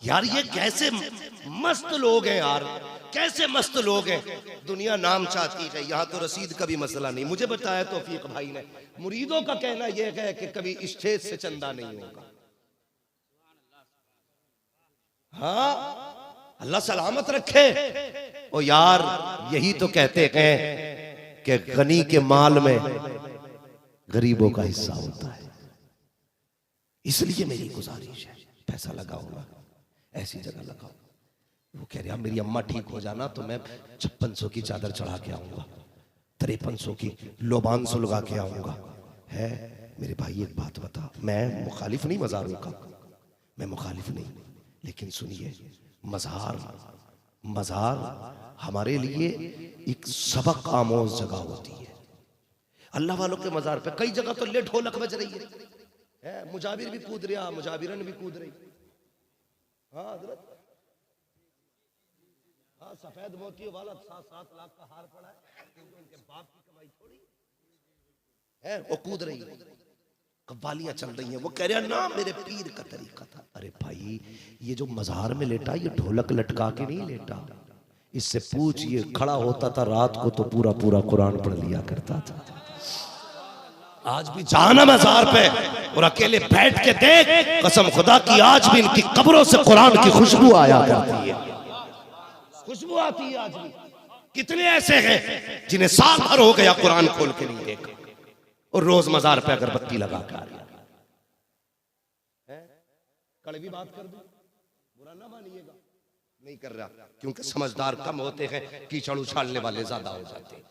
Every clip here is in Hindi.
यार ये कैसे मस्त लोग हैं यार, कैसे मस्त लोग हैं। दुनिया नाम चाहती है, यहाँ तो रसीद का भी मसला नहीं। मुझे बताया तौफीक भाई ने, मुरीदों का कहना यह है कि कभी स्टेज से चंदा नहीं होगा। हाँ, अल्लाह सलामत रखे। ओ यार यही तो कहते हैं कि गनी के माल में गरीबों का हिस्सा होता है। इसलिए मेरी गुजारिश है, पैसा लगाओ ना, ऐसी जगह लगाओ। वो कह रहा मेरी अम्मा ठीक हो जाना तो मैं 5600 की चादर चढ़ा के आऊंगा, 5300 की लोबान सुलगा के आऊंगा। है मेरे भाई एक बात बता, मैं मुखालिफ नहीं मज़ारों का, मैं मुखालिफ नहीं, लेकिन सुनिए मज़ार हमारे लिए एक सबक आमोज जगह होती है। अल्लाह वालों के मज़ार पे कई जगह तो ले ढोलक बज रही है, मुजाबिर भी कूद रहा, मुजाबिरन भी कूद रही। हाँ हजरत, हाँ सफेद मोतियों वाला 7-7 लाख का हार पड़ा है, क्योंकि उनके बाप की कमाई थोड़ी है। वो कूद रही है, कव्वालियां चल रही हैं। वो कह रहा ना मेरे पीर का तरीका था। अरे भाई ये जो मज़ार में लेटा, ये ढोलक लटका के नहीं लेटा। इससे पूछ, ये खड़ा होता था रात को तो पूरा पूरा कुरान पढ़ लिया करता था। आज भी जाना मज़ार पे और अकेले बैठ के देख, कसम खुदा की आज भी इनकी कब्रों से कुरान की खुशबू आया करती है, खुशबू आती है आज भी। कितने ऐसे हैं जिन्हें साल भर हो गया कुरान खोल के नहीं देखा और रोज मज़ार पे अगरबत्ती लगा कर आ रहा है। कड़वी बात कर दूं, बुरा ना मानिएगा, नहीं कर रहा, क्योंकि समझदार कम होते हैं, कीचड़ उछालने वाले ज्यादा हो जाते हैं।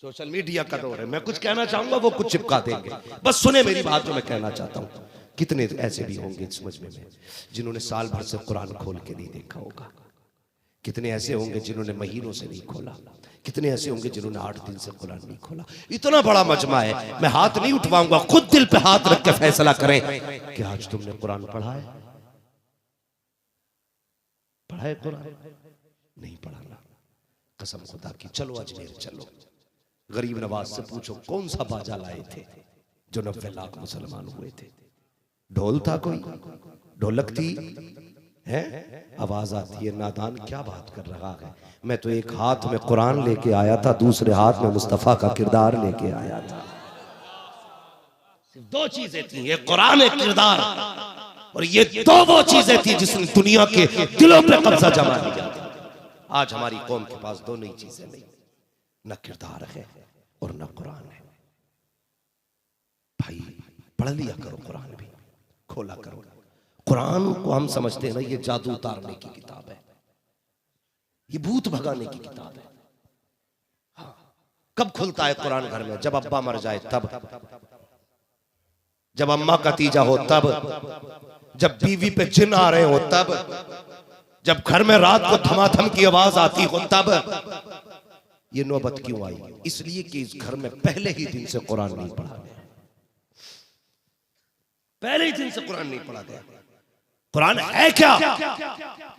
सोशल मीडिया का दौर है, मैं कुछ कहना चाहूंगा वो कुछ चिपका देंगे। बस सुने मेरी बात जो मैं कहना चाहता हूं। कितने ऐसे भी होंगे समझ में जिन्होंने साल भर से कुरान खोल के नहीं देखा होगा, कितने ऐसे होंगे जिन्होंने महीनों से नहीं खोला, कितने ऐसे होंगे जिन्होंने 8 दिन से कुरान नहीं खोला। इतना बड़ा मजमा है, मैं हाथ नहीं उठवाऊंगा, खुद दिल पे हाथ रख के फैसला करें कि आज तुमने कुरान पढ़ा है, पढ़ा है कुरान? नहीं पढ़ाना, कसम खुदा की। चलो अजमेर चलो, गरीब नवाज से पूछो कौन सा बाजा लाए थे जो 90 लाख मुसलमान हुए थे। ढोल था कोई, ढोलक थी है, आवाज आती है। नादान क्या बात कर रहा है, मैं तो एक हाथ में कुरान लेके आया था, दूसरे हाथ में मुस्तफा का किरदार लेके आया था। दो चीजें थी, एक कुरान एक किरदार, और ये दो वो चीजें थी जिसने दुनिया के दिलों पे कब्जा जमा लिया। आज हमारी कौम के पास दोनों ही चीजें नहीं, न किरदार है और न कुरान है। भाई पढ़ लिया करो, कुरान भी खोला करो। कुरान को हम समझते हैं ना ये जादू उतारने की किताब है, ये भूत भगाने की किताब है। हाँ, कब खुलता है कुरान घर में? जब अब्बा मर जाए तब, जब अम्मा का तीजा हो तब, जब बीवी पे जिन आ रहे हो तब, जब घर में रात को धमाधम की आवाज आती हो तब। ये नौबत क्यों आई? इसलिए कि इस घर में पहले ही दिन से कुरान नहीं पढ़ा गया, पहले ही दिन से कुरान नहीं पढ़ा गया। कुरान है क्या?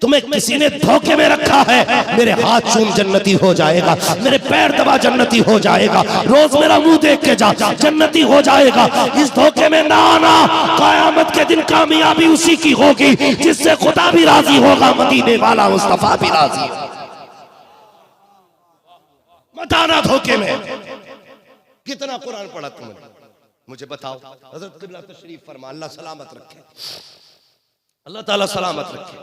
तुम्हें किसी ने धोखे में रखा है। मेरे हाथ चूम जन्नती हो जाएगा, मेरे पैर दबा जन्नती हो जाएगा, रोज मेरा मुंह देख के जा जन्नती हो जाएगा। इस धोखे में ना आना। क़यामत के दिन कामयाबी उसी की होगी जिससे खुदा भी राजी होगा, मदीने वाला मुस्तफा भी राजी। मत आना धोखे में। कितना कुरान पढ़ा तुमने मुझे बताओ। हज़रत क़िबला तशरीफ फरमा, अल्लाह सलामत रखे, अल्लाह ताला सलामत रखे।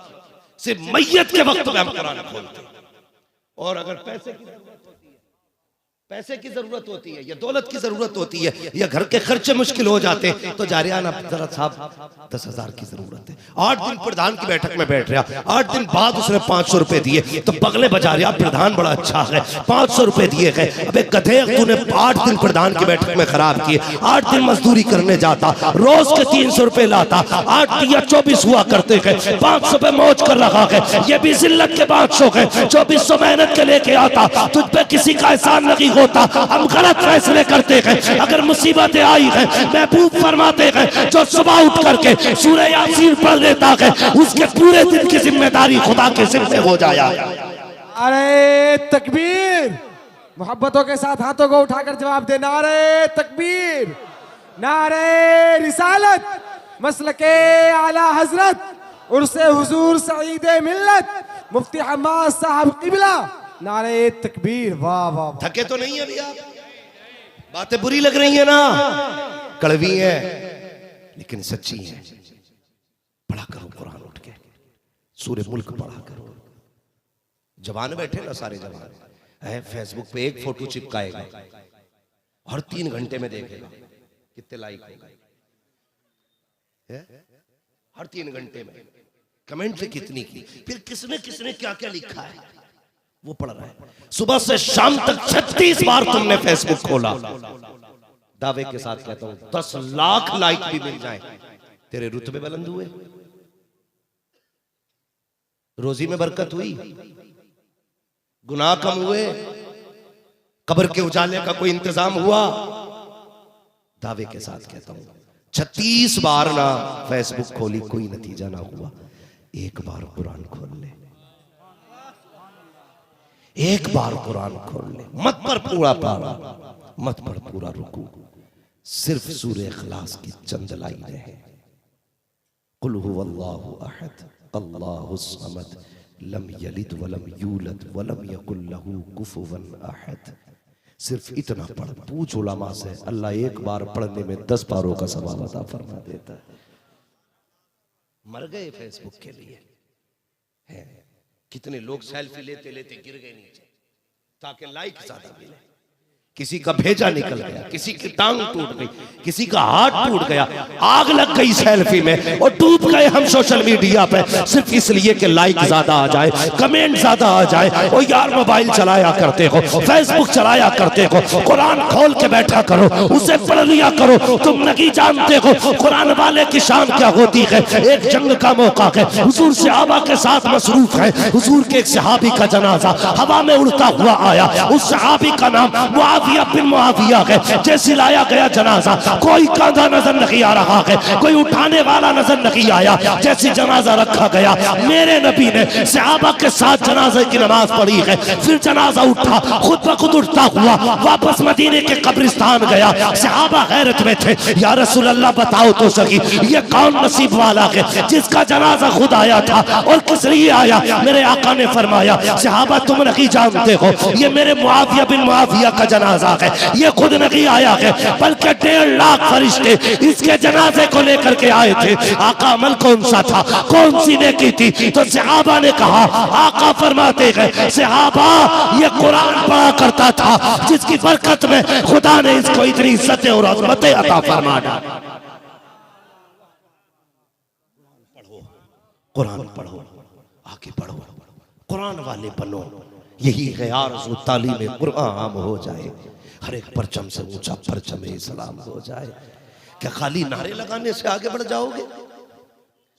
सिर्फ मैयत के वक्त में हम कुरान खोलते, और अगर पैसे की जरूरत होती है या दौलत की जरूरत होती है या घर के खर्चे मुश्किल हो जाते तो जारियाना जरा साहब 10,000 की जरूरत है। 8 दिन प्रधान की बैठक में बैठ रहा, 8 दिन बाद उसने 500 रुपए दिए तो बगले बजा रहा प्रधान बड़ा अच्छा है, 500 रुपए दिए गए। अबे गधे, तूने 8 दिन प्रधान की बैठक में खराब किए। 8 दिन मजदूरी करने जाता, रोज के 300 रुपए लाता, 8 या 24 हुआ करते गए, 500 पे मौज कर रहा है। ये भी जिल्लत के 500 है, 2400 मेहनत के लेके आता। तुझ पे किसी का एहसान नहीं होता, हम गलत फैसले करते हैं। अगर मुसीबतें आई हैं, महबूब फरमाते हैं जो सुबह उठ करके सूरह यासीन पढ़ लेता है उसके पूरे दिन की जिम्मेदारी खुदा के जिम्मे हो जाया। अरे तकबीर, मोहब्बतों के साथ हाथों को उठाकर जवाब दे। नारे तकबीर, नारे रिसालत, मसलके आला हजरत, उर्से हुजूर सईद मिल्लत मुफ्ती हम्माद साहब किबला, नारे तकबीर। वाह वाह वाह। थके तो नहीं अभी आप? बातें बुरी लग रही है ना, कड़वी है लेकिन सच्ची है। पढ़ा करो कुरान उठ के, सूरे मुल्क पढ़ा करो। जवान बैठे ना सारे जवान है, फेसबुक पे एक फोटो चिपकाएगा और 3 घंटे में देखेगा कितने लाइक हो गए, हर 3 घंटे में कमेंट पे कितनी की, फिर किसने किसने क्या क्या लिखा है वो पढ़ रहा है। सुबह से शाम तक 36 बार तुमने फेसबुक खोला, दावे के साथ कहता हूं 10 लाख लाइक भी मिल जाए तेरे रुतबे बुलंद हुए, रोजी में बरकत हुई, गुनाह कम हुए, कब्र के उजाले का कोई इंतजाम हुआ। दावे के साथ कहता हूं 36 बार ना फेसबुक खोली कोई नतीजा ना हुआ, एक बार कुरान खोल ले, एक बार कुरान खोल ले। मत पढ़ पूरा पारा, मत पढ़ पूरा रुकू, सिर्फ सूरे इखलास की चंद लाइनें हैं। कुल हुवल्लाहु अहद अल्लाहुस समद लम यलिद वलम यूलद वलम यकुल लहू कुफुवन अहद। सिर्फ इतना पढ़, पूछ उलमा से, अल्लाह एक बार पढ़ने में 10 पारों का सवाब अता फरमा देता है। मर गए फेसबुक के लिए है। कितने लोग सेल्फी लेते लेते गिर गए नीचे ताकि लाइक ज्यादा मिले। किसी का भेजा निकल गया, किसी की टांग टूट गई, किसी का हाथ टूट गया, आग लग गई सेल्फी में और डूब गए हम सोशल मीडिया पे सिर्फ इसलिए कि लाइक ज्यादा आ जाए, कमेंट ज्यादा आ जाए। ओ यार मोबाइल चलाया करते हो, फेसबुक चलाया करते हो, कुरान खोल के बैठा करो, उसे पढ़ लिया करो। तुम नहीं जानते हो कुरान वाले की शान क्या होती है। एक जंग का मौका है, हुजूर सहाबा के साथ मसरूफ है, हुजूर के एक सहाबी का जनाजा हवा में उड़ता हुआ आया। उस सहाबी का नाम मुआविया बिन मुआविया है। जैसे लाया गया जनाजा, कोई कांधा नजर नहीं आ रहा है, कोई उठाने वाला नजर नहीं आया। जैसे जनाजा रखा गया, मेरे नबी ने सहाबा के साथ जनाजे की नमाज पढ़ी है। फिर जनाजा उठा, खुद ब खुद उठता हुआ वापस मदीने के कब्रिस्तान गया। सहाबा हैरत में थे, या रसूल अल्लाह बताओ तो सही ये कौन नसीब वाला है जिसका जनाजा खुद आया था और किस लिए आया। मेरे आका ने फरमाया, सहाबा तुम नहीं जानते हो ये मेरे मुआविया बिन मुआविया का जनाजा है। ये खुद नहीं आया है बल्कि 1.5 लाख फरिश्ते इसके जनाजे को लेकर के आए थे। आका अमल कौन सा था, कौन सी नेकी थी? तो सहाबा ने कहा, आका फरमाते हैं सहाबा ये कुरान पढ़ा करता था जिसकी बरकत में खुदा ने इसको इतनी इज्जतें और अज़मतें अता फरमा डाली। कुरान पढ़ो, आगे बढ़ो, कुरान वाले बनो। यही है आरज़ू तालीम कुरान आम हो जाए, हर एक परचम से ऊंचा परचम इस्लाम हो जाए। क्या खाली नारे लगाने से आगे बढ़ जाओगे?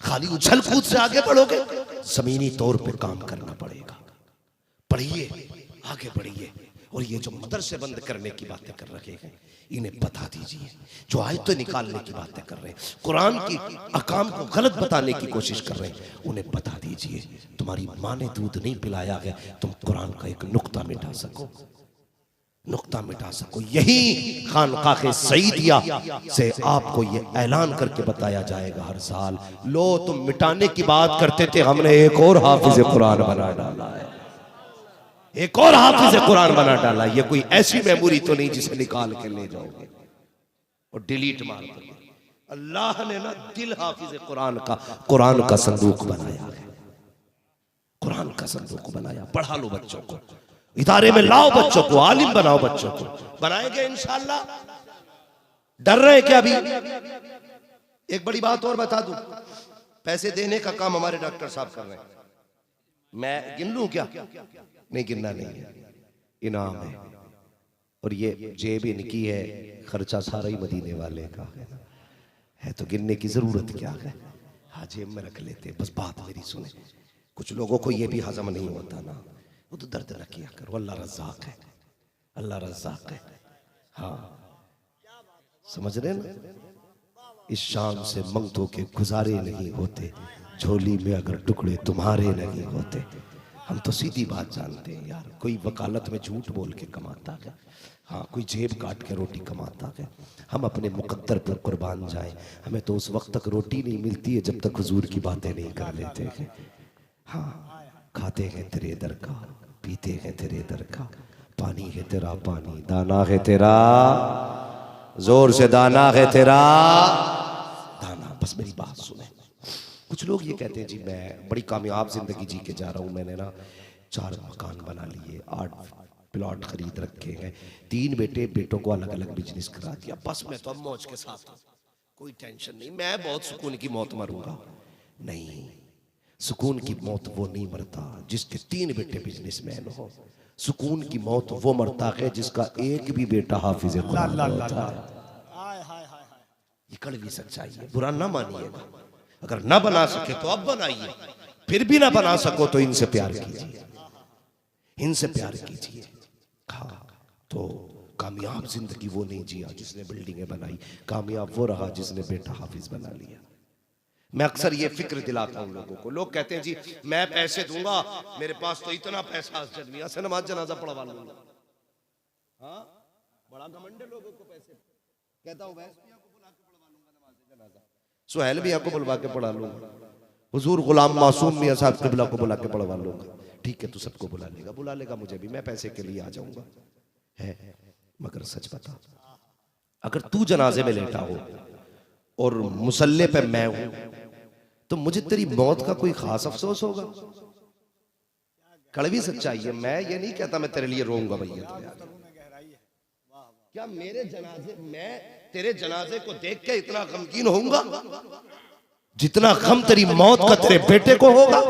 खाली उछल कूद से आगे बढ़ोगे? जमीनी तौर पे काम करना पड़ेगा। पढ़िए, आगे बढ़िए। और ये जो मदरसे बंद करने की बातें कर रहे हैं इन्हें बता दीजिए। जो आयतें निकालने की बातें कर रहे हैं, कुरान की अहकाम को गलत बताने की कोशिश कर रहे हैं, उन्हें बता दीजिए तुम्हारी माँ ने दूध नहीं पिलाया है तुम कुरान का एक नुक्ता मिटा सको, नुक्ता मिटा सको। यही खानकाह सईदिया से आपको ये ऐलान करके बताया जाएगा हर साल। लो तुम मिटाने की बात करते थे, हमने एक और हाफिज कुरान बना डाला है, एक और हाफिज कुरान बना डाला। ये कोई ऐसी मेमोरी तो नहीं जिसे निकाल के ले जाओगे और डिलीट मार दोगे। अल्लाह ने ना दिल हाफिज कुरान का संदूक बनाया है, कुरान का संदूक बनाया। पढ़ा लो बच्चों को, इदारे में लाओ बच्चों को, आलिम बनाओ बच्चों को। बनाएंगे इंशाअल्लाह। डर रहे क्या? अभी एक बड़ी बात और बता दूं, पैसे देने का काम हमारे डॉक्टर साहब कर रहे हैं। मैं गिन लूं क्या? नहीं, गिनना नहीं है, इनाम है। और ये जेब इनकी है, खर्चा सारा ही मदीने वाले का है तो गिनने की जरूरत क्या है? हाँ, जेब में रख लेते। बस बात मेरी सुने, कुछ लोगों को ये भी हजम नहीं होता ना, वो तो दर्द न किया करो। अल्लाह रज़्ज़ाक़ है, अल्लाह रज़्ज़ाक़ है। हाँ, समझ रहे ना? इस शाम से मंगतों के गुजारे नहीं होते, झोली में अगर टुकड़े तुम्हारे नहीं होते। हम तो सीधी बात जानते हैं यार, कोई वकालत में झूठ बोल के कमाता है, हाँ कोई जेब काट के रोटी कमाता है। हम अपने मुकद्दर पर कुर्बान जाए, हमें तो उस वक्त तक रोटी नहीं मिलती है जब तक हुजूर की बातें नहीं कर लेते हैं। हाँ खाते हैं तेरे दर का, पीते हैं तेरे दर का, पानी है तेरा पानी, दाना है तेरा, जोर से दाना है तेरा दाना। बस मेरी बात सुने। कुछ लोग ये कहते हैं जी मैं बड़ी कामयाब जिंदगी जी के जा रहा हूँ, मैंने ना 4 मकान बना लिए, 8 प्लॉट खरीद रखे हैं, 3 बेटों को अलग अलग बिजनेस करा दिया, बस मैं तो अब मौज के साथ हूँ, कोई टेंशन नहीं, मैं बहुत सुकून की मौत मरूंगा। नहीं, सुकून की मौत वो नहीं मरता जिसके 3 बेटे बिजनेसमैन हो। सुकून की मौत वो मरता है जिसका एक भी बेटा हाफिज कुरान होता है। ये कड़वी सच्चाई है, बुरा ना मानिएगा। अगर ना बना सके तो अब बनाइए, फिर भी ना बना सको तो इनसे प्यार कीजिए, इनसे प्यार कीजिए। हाँ तो कामयाब जिंदगी वो नहीं जिया जिसने बिल्डिंगें बनाई, कामयाब वो रहा जिसने बेटा हाफिज बना लिया। मैं अक्सर ये फिक्र दिलाता हूँ लोगों को। लोग कहते हैं जी मैं पैसे दूंगा, मेरे पास तो इतना पैसा से नमाज जनाजा पढ़वा लूंगा। हाँ बड़ा घमंड है लोगों को पैसे। कहता हूँ सुहेल भी आपको बुलवा के पढ़ा लूंगा, हुजूर गुलाम मासूम मियां साहब किबला को बुला के पढ़वा लूंगा। ठीक है, तू सबको बुला लेगा मुझे भी, मैं पैसे के लिए आ जाऊंगा। है मगर सच बता, अगर तू जनाजे में लेटा हो और मुसल्ले पे मैं हूं तो मुझे तेरी मौत का कोई खास अफसोस होगा? कड़वी सच्चाई है। मैं ये नहीं कहता मैं तेरे लिए रोऊंगा भैया, क्या मेरे जनाजे, मैं तेरे जनाजे को देख के इतना गमगीन होऊंगा जितना गम तेरी मौत का तेरे बेटे को होगा?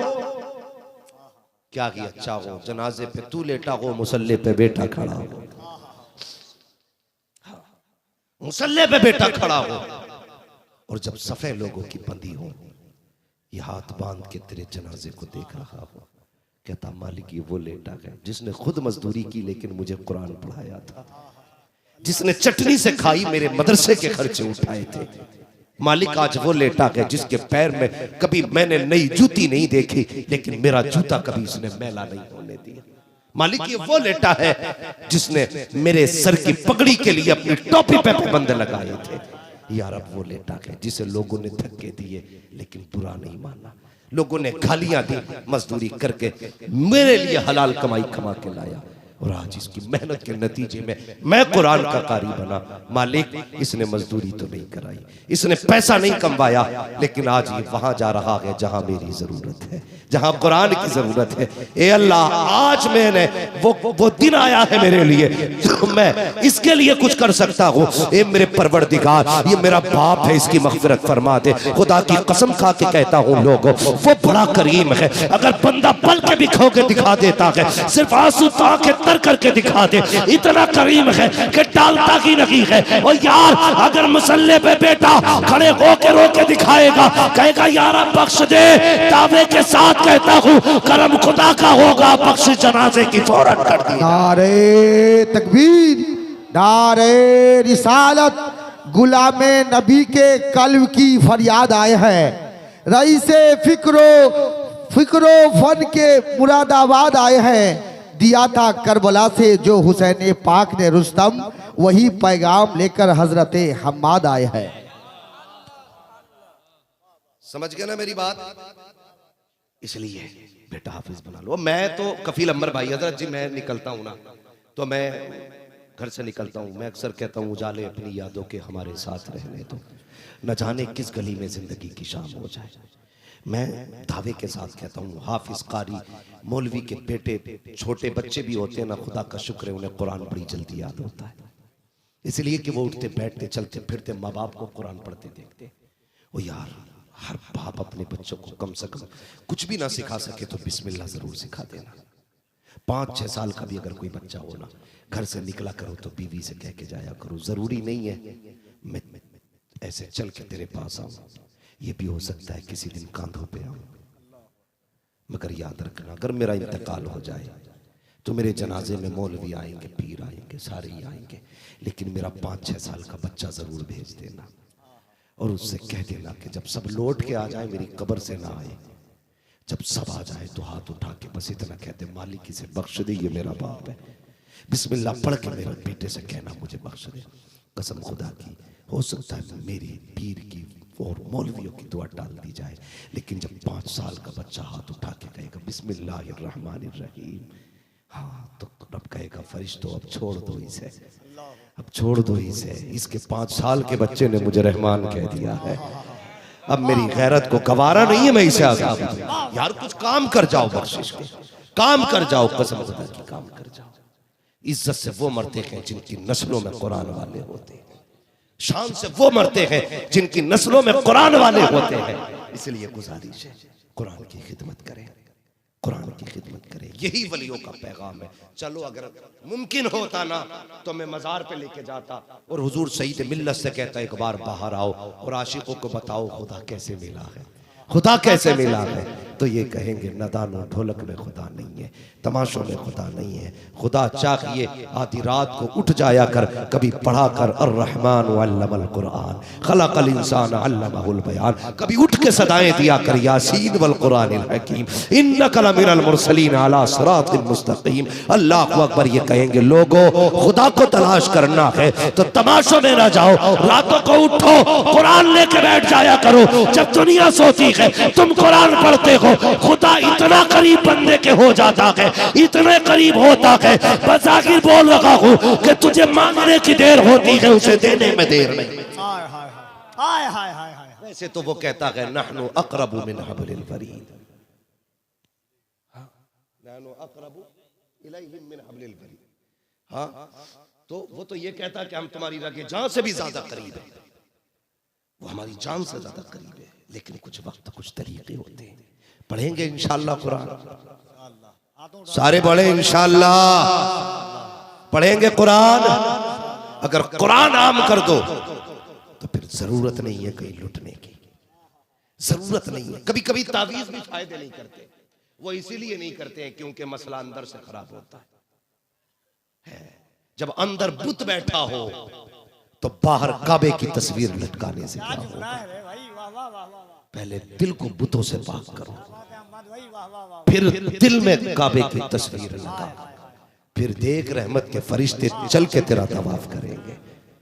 क्या ही अच्छा हो जनाजे पे तू लेटा हो, मुसल्ले पे बेटा खड़ा हो, मुसल्ले पे बेटा खड़ा हो, और जब सफे लोगों की बंदी हो, ये हाथ बांध के तेरे जनाजे को देख रहा हो, कहता मालिक ये वो लेटा है जिसने खुद मजदूरी की लेकिन मुझे कुरान पढ़ाया था, जिसने चटनी से खाई मेरे मदरसे के खर्चे उठाए थे। मालिक आज वो लेटा है जिसके पैर में कभी मैंने नई जूती नहीं देखी लेकिन मेरा जूता कभी इसने मैला नहीं होने दिया। मालिक ये वो लेटा है जिसने मेरे सर की पगड़ी के लिए अपनी टोपी पे पाबंद लगाए थे। यार अब वो लेटा है जिसे लोगों ने धक्के दिए लेकिन बुरा नहीं माना, लोगों ने गालियां दी, मजदूरी करके मेरे लिए हलाल कमाई कमा के लाया, और आज इसकी मेहनत के नतीजे में मैं कुरान का कारी बना। मालिक इसने मजदूरी तो नहीं कराई, इसने पैसा नहीं कमवाया, लेकिन आज ये वहां जा रहा है जहां मेरी जरूरत है, जहां कुरान की जरूरत है। ए अल्लाह आज मैंने वो दिन आया है मेरे लिए जो मैं इसके लिए कुछ कर सकता हूँ। ए मेरे परवरदिगार, ये मेरा बाप है, इसकी मगफिरत फरमा दे। खुदा की कसम खा के कहता हूँ लोगों, वो बड़ा करीम है। अगर बंदा पल के भी खो के दिखा देता है, सिर्फ आंसू ताके तर करके दिखा दे, इतना करीम है कि टालता की नहीं है। और यार अगर मुसल्ले पे बेटा खड़े होके रो के दिखाएगा, कहेगा यार बख्श दे, दावे के साथ कहता हूँ करम खुदा का होगा, बख्श जनाजे की फौरन कर दी। नारे तकबीर, नारे रिसालत, गुलामे नबी के कल्ब की फरियाद आए हैं। रईसे फिक्रो फन के मुरादाबाद आए हैं। दिया था करबला से जो हुसैन पाक ने रुस्तम, वही पैगाम लेकर हजरत हम्माद आए हैं। समझ गए ना मेरी बात? इसलिए बेटा हाफिज बना लो। मैं तो कफील अमर भाई हजरत जी, मैं निकलता हूं ना तो मैं घर से निकलता हूं, मैं अक्सर कहता हूं उजाले अपनी यादों के हमारे साथ रहने दो, न जाने किस गली में जिंदगी की शाम हो जाए। मैं दावे के साथ कहता हूँ हाफिज कारी मौलवी के बेटे छोटे बच्चे भी होते हैं ना, खुदा का शुक्र है उन्हें कुरान बड़ी जल्दी याद होता है, इसलिए कि वो उठते बैठते चलते फिरते माँ बाप को कुरान पढ़ते देखते। ओ यार हर बाप अपने बच्चों को कम से कम कुछ भी ना सिखा सके तो बिस्मिल्लाह जरूर सिखा देना। 5-6 साल का भी अगर कोई बच्चा हो ना, घर से निकला करो तो बीवी से कह के जाया करो, जरूरी नहीं है मैं ऐसे चल के तेरे पास आऊं, ये भी हो सकता है किसी दिन कांधों पे आऊं, मगर याद रखना अगर मेरा इंतकाल हो जाए तो मेरे जनाजे में मौलवी आएंगे, पीर आएंगे, सारे ही आएंगे, लेकिन मेरा 5-6 साल का बच्चा जरूर भेज देना और उससे कह देना कि जब सब लौट के आ जाए मेरी कब्र से ना आए जब सब आ जाए तो हाथ उठा के बस इतना कहते, मालिक इसे बख्श दे, ये मेरा बाप है। बिस्मिल्लाह पढ़ के मेरे बेटे से कहना मुझे बख्श दे। कसम खुदा की, हो सकता है मेरी पीर की और मौलवियों की दुआ डाल दी जाए, लेकिन जब 5 साल का बच्चा हाथ उठा के कहेगा बिस्मिल्लाहिर्रहमानिर्रहीम, हाँ, तो रब कहेगा फरिश्तों अब छोड़ दो इसे, अब छोड़ दो इसे, इसके 5 साल के बच्चे ने मुझे रहमान कह दिया है, अब मेरी गैरत को गवारा नहीं है, मैं इसे आजाद दूं। यार कुछ काम कर जाओ, बख्शिश के काम कर जाओ, कसम खुदा की काम कर जाओ। इज्जत से वो मरते हैं जिनकी नस्लों में कुरान वाले होते हैं, शान से वो मरते हैं जिनकी नस्लों में कुरान वाले होते हैं। इसलिए गुजारिश है, कुरान की खिदमत करें, कुरान की खिदमत करें, यही वलियों का पैगाम है। चलो अगर मुमकिन होता ना तो मैं मज़ार पे लेके जाता और हुजूर सईद मिल्लत से कहता, एक बार बाहर आओ और आशिकों को बताओ खुदा कैसे मिला है, खुदा कैसे मिला है। तो ये कहेंगे नदानो ढोलक में खुदा नहीं है, तमाशों में खुदा नहीं है। खुदा चाहिए आधी रात को उठ जाया कर, कभी पढ़ा कर अर्रहमान अल्लमल कुरान खलकल इंसान अल्लमहुल बयान, कभी उठ के सदाएं दिया कर यासीन वल कुरानिल हकीम इन्नका लमिनल मुरसलीन अला सिरातिल मुस्तकीम। अल्लाह अकबर। ये कहेंगे लोगों खुदा को तलाश करना है तो तमाशों में ना जाओ, रातों को उठो कुरान लेके बैठ जाया करो। जब दुनिया सोती है तुम कुरान पढ़ते हो, खुदा इतना करीब बंदे के हो जाता है, इतने करीब होता है, बस आखिर बोल रहा हूँ कि तुझे मांगने की देर होती है, उसे देने में देर नहीं। वैसे तो वो कहता है नहनु अक़रबु मिन हब्लिल वरीद, नहनु अक़रबु इलैहिम मिन हब्लिल वरीद। हाँ, तो वो तो ये कहता है कि हम तुम्हारी रगे जान से भी ज्यादा करीब है, वो हमारी जान से ज्यादा करीब है। लेकिन कुछ वक्त कुछ तरीके होते हैं। पढ़ेंगे इंशाअल्लाह कुरान, सारे बड़े इंशाअल्लाह पढ़ेंगे कुरान। अगर कुरान आम कर दो तो फिर जरूरत नहीं है कहीं लुटने की, जरूरत नहीं है। कभी कभी तावीज भी फायदे नहीं करते, वो इसीलिए नहीं करते हैं क्योंकि मसला अंदर से खराब होता है। जब अंदर बुत बैठा हो तो बाहर काबे की तस्वीर लटकाने से क्या होगा। पहले दिल को बुतों से पाक करो, फिर दिल में काबे की तस्वीर लगा, फिर देख रहमत के फरिश्ते चल के तेरा तवाफ करेंगे।